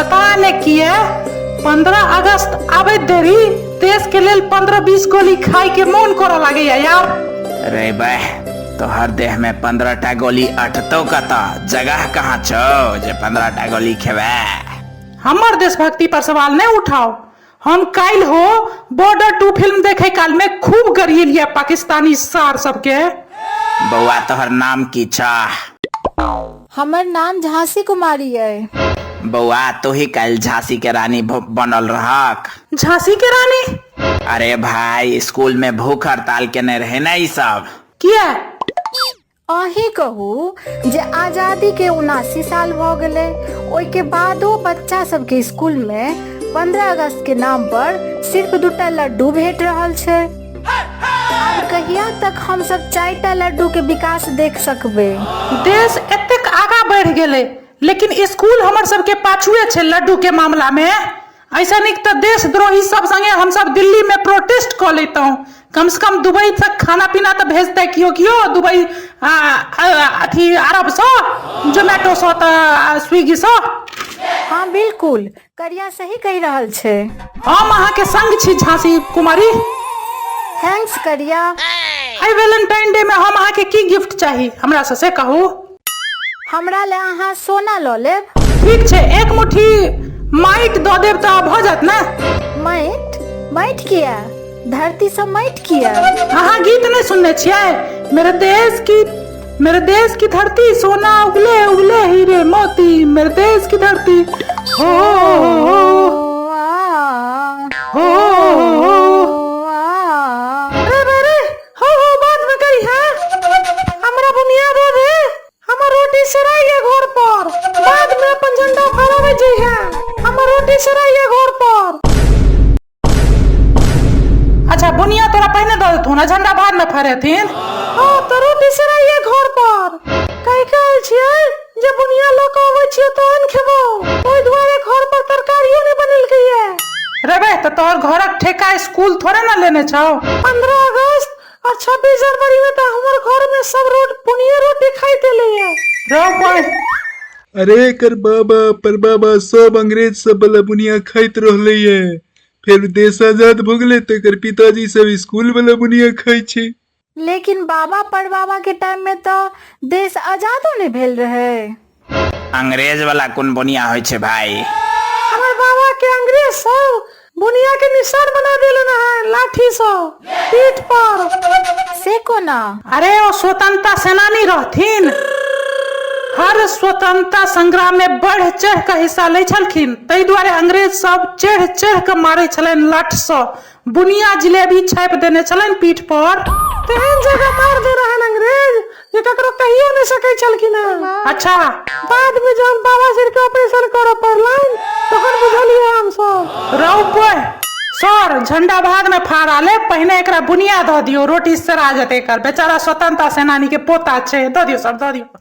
पता नहीं किए 15 अगस्त आवे देरी देश के लेल 15-20 गोली खाई के मन करो लगे यार। रे बह तोहर देह में 15टा गोली अटतो कता जगह कहाँ छो जे 15टा गोली खेबे। हमार देशभक्ति पर सवाल नहीं उठाओ। हम काल हो बॉर्डर 2 फिल्म देखे काल में खूब गरिए पाकिस्तानी सार सबके। बउआ तोहर नाम की छा? हमर नाम झांसी कुमारी है। बउआ तू ही कल झांसी के रानी बनल रहक। झांसी के रानी? अरे भाई स्कूल में भूख हड़ताल के नहीं रहे ना सब किया? अही कहू जे आजादी के 79 साल भ गए, ओई के बादो बच्चा सबके स्कूल में 15 अगस्त के नाम पर सिर्फ 2टा लड्डू भेट रहल छे। अब कहिया तक हम सब 4टा लड्डू के विकास देख सकबे? देश एतेक आगा बढ़ गेले लेकिन स्कूल हमर सबके पाछुए छे लड्डू के मामला में। ऐसा नहीं तो देशद्रोही सब संगे हम सब दिल्ली में प्रोटेस्ट कर लेता हूँ। कम से कम दुबई तक खाना पीना तो भेजते क्यों दुबई अथी अरब सो जोमेटो सो तो स्विगी सो। हाँ बिल्कुल करिया सही कही रहल छे। हम अहाँ के संग छी झांसी कुमारी। थैंक्स करिया। आई वैलेंटाइन डे में हम अहाँ के की गिफ्ट चाहिए हमरा से कहू। हमरा ले अहाँ सोना ल लेब। ठीक छे एक मुट्ठी माइट दो देव तो भ जात ना। माइट? माइट किया? धरती से माइट किया? अहाँ गीत नहीं सुनने छिए? मेरे देश की धरती सोना उगले उगले हीरे मोती मेरे देश की धरती हो बात में कही है हमरा बुनियाद रे हमर रोटी सराइए घर पर बाद में अपन झंडा फहरावे जी है हमर रोटी सराइए घर पर। अच्छा बुनिया तोरा पहले दे देथुन ना झंडा बाद में फहरेथिन। हां तो रोटी सराइए घर पर कहि कहल छियै जे बुनिया लोक आवे छियै तहन खेबो ओइ दुआरे घर पर तरकारियो नहीं बनिल गइए। रे बे तो तोर घरक ठेका स्कूल थोड़े ना लेने छौ। 15 अगस्त और 26 जनवरी में तो हमर घर में सब रोड बुनिया रोटी खाई देले रो भाई। अरे कर बाबा पर बाबा सब अंग्रेज सब वाला बुनिया खाइत रहले ये फिर देश आजाद भ गेले तो कर पिताजी सब स्कूल वाला बुनिया खाई छे। लेकिन बाबा पर बाबा के टाइम में तो देश आजादो नहीं भेल रहे। अंग्रेज वाला कौन बुनिया होय छे भाई? हमर बाबा के अंग्रेज सब बुनिया के निशान बना देले ना लाठी से पीठ पर। से कोना? अरे वो स्वतंत्रता सेनानी रहथिन। हर स्वतंत्रता संग्राम में बढ़ चढ़ के हिस्सा ले छलखिन तई दुआरे अंग्रेज सब चढ़ चढ़ के मारे छलन लाठ से बुनिया जिलेबी छाप देने छलन पीठ पर। तेहन जगह मार दे रहन अंग्रेज जे ककरो कहियो नहीं सकै छलखिन। अच्छा बाद में जब बाबा सिर के ऑपरेशन करे पड़लन तखन बुझलिए हम सब। रौ सर झंडा बाद में फहरा ले पहले एकरा बुनिया दो दियो रोटी सरा जते कर बेचारा स्वतंत्रता सेनानी के पोता छे। दो दियो सब दो दियो।